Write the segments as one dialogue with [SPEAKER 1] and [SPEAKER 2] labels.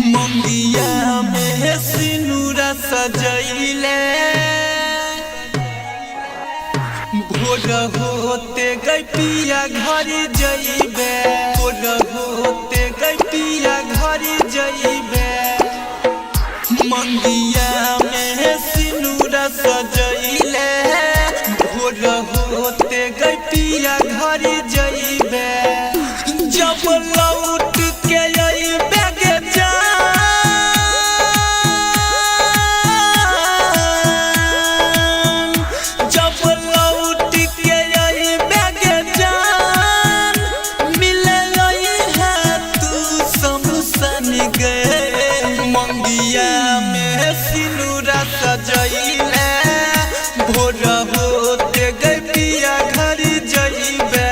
[SPEAKER 1] मंगिया में सिनुरा सजैले भोर होते गई पिया घर जइबे भोर होते गई पिया घर जइबे मंगिया में सिनुरा सजैले भोर होते गई पिया घर जइबे जब लौट के अइबे गे जान जब लौट के अइबे गे जान मिले है तू समसन गए मंगिया में सिनुरा सजैले भोर होते गई पिया घर जइबे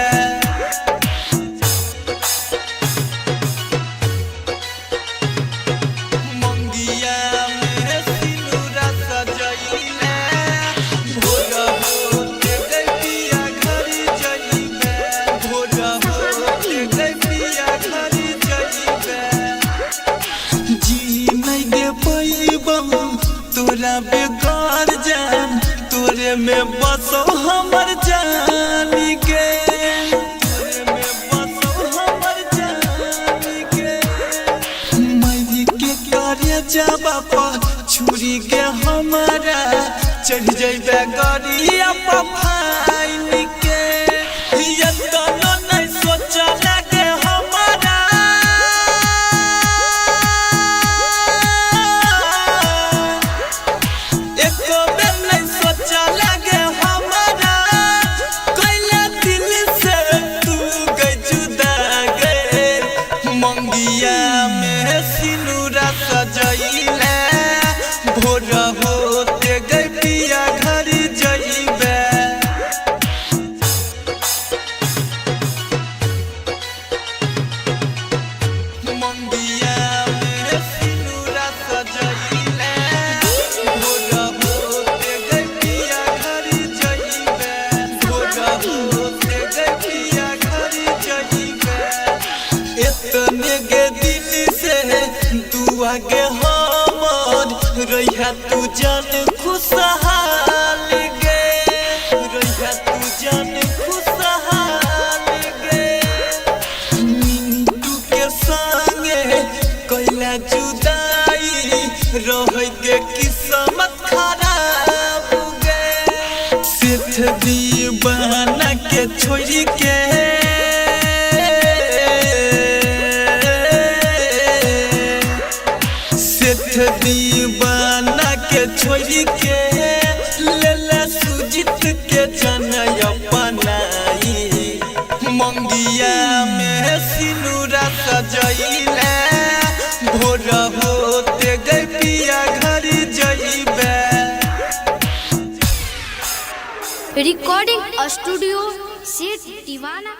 [SPEAKER 1] तोरा बेकार जान तोरे में बसो हमर जान के तोरे में बसो हमर जान के मरी के करे जाबा पर छुरी के हमारा चढ़ जइबे गरिया पर फाइन के ये तो नहीं सोचला के हमारा मंगिया में सिनुरा सजैले भोर होते गई पिया घर जइबे मंगिया में सिनुरा सजैले भोर होते गई पिया घर जइबे भोर होते गई पिया घर जइबे इतने के दिन से दुआ के हमर रहिया तू जान खुशहाल गे रहिया तू जान खुशहाल गे मिंटू के संगे कैला जुदाई रह के किस्मत खराब गे सिर्फ दीवाना के छोड़ के दीवाना के छोड़ के ले सुजित के जनय अपनाई मंगिया में सिनुरा सजैले भोर होते गई पिया घर जइबे
[SPEAKER 2] रिकॉर्डिंग स्टूडियो सेठ दीवाना।